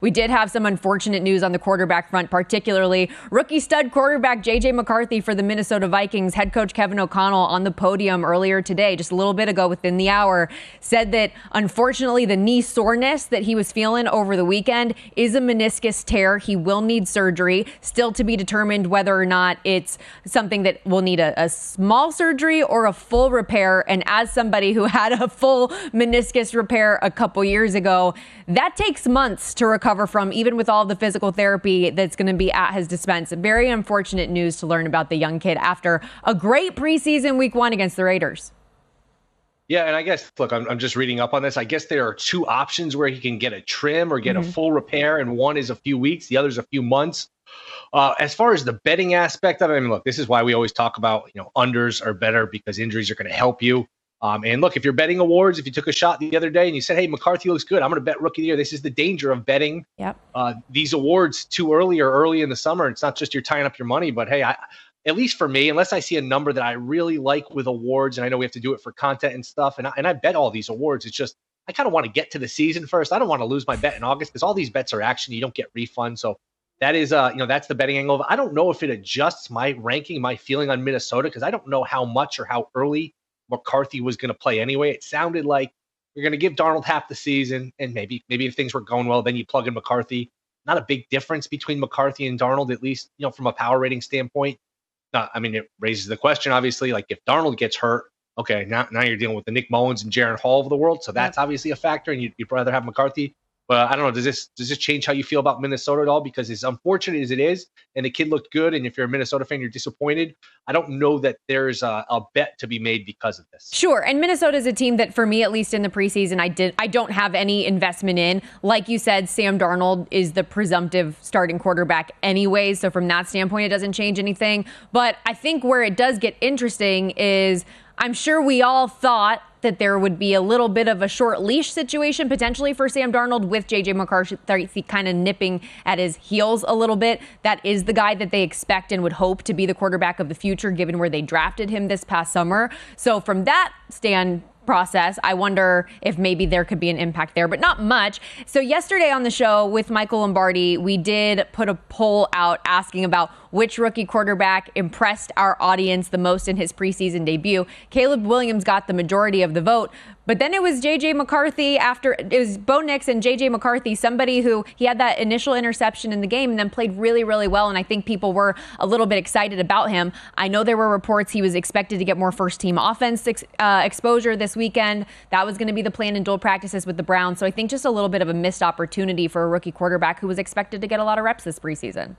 We did have some unfortunate news on the quarterback front, particularly rookie stud quarterback J.J. McCarthy for the Minnesota Vikings. Head coach Kevin O'Connell on the podium earlier today, just a little bit ago within the hour, said that unfortunately the knee soreness that he was feeling over the weekend is a meniscus tear. He will need surgery, still to be determined whether or not it's something that will need a small surgery or a full repair. And as somebody who had a full meniscus repair a couple years ago, that takes months to recover from, even with all the physical therapy that's going to be at his dispense. Very unfortunate news to learn about the young kid after a great preseason week 1 against the Raiders. Yeah, and I guess, look, I'm just reading up on this. I guess there are 2 options where he can get a trim or get a full repair, and one is a few weeks, the other's a few months. As far as the betting aspect of it, I mean, look, this is why we always talk about, unders are better because injuries are going to help you. And look, if you're betting awards, if you took a shot the other day and you said, hey, McCarthy looks good, I'm going to bet rookie of the year. This is the danger of betting these awards too early or early in the summer. It's not just you're tying up your money, but hey, at least for me, unless I see a number that I really like with awards, and I know we have to do it for content and stuff, and I bet all these awards, it's just I kind of want to get to the season first. I don't want to lose my bet in August because all these bets are action. You don't get refunds. So that is, that's the betting angle. I don't know if it adjusts my ranking, my feeling on Minnesota, because I don't know how much or how early McCarthy was going to play anyway. It sounded like you're going to give Darnold half the season, and maybe if things were going well, then you plug in McCarthy. Not a big difference between McCarthy and Darnold, at least from a power rating standpoint. I mean, it raises the question, obviously, like if Darnold gets hurt, okay, now you're dealing with the Nick Mullins and Jaron Hall of the world, so that's obviously a factor, and you'd rather have McCarthy. But I don't know, does this change how you feel about Minnesota at all? Because as unfortunate as it is, and the kid looked good, and if you're a Minnesota fan, you're disappointed, I don't know that there's a bet to be made because of this. Sure, and Minnesota is a team that, for me, at least in the preseason, I don't have any investment in. Like you said, Sam Darnold is the presumptive starting quarterback anyway, so from that standpoint, it doesn't change anything. But I think where it does get interesting is I'm sure we all thought that there would be a little bit of a short leash situation potentially for Sam Darnold with J.J. McCarthy kind of nipping at his heels a little bit. That is the guy that they expect and would hope to be the quarterback of the future, given where they drafted him this past summer. So from that process, I wonder if maybe there could be an impact there, but not much. So yesterday on the show with Michael Lombardi, we did put a poll out asking about which rookie quarterback impressed our audience the most in his preseason debut. Caleb Williams got the majority of the vote, but then it was J.J. McCarthy it was Bo Nix and J.J. McCarthy, somebody who he had that initial interception in the game and then played really, really well, and I think people were a little bit excited about him. I know there were reports he was expected to get more first-team offense exposure this weekend. That was going to be the plan in dual practices with the Browns, so I think just a little bit of a missed opportunity for a rookie quarterback who was expected to get a lot of reps this preseason.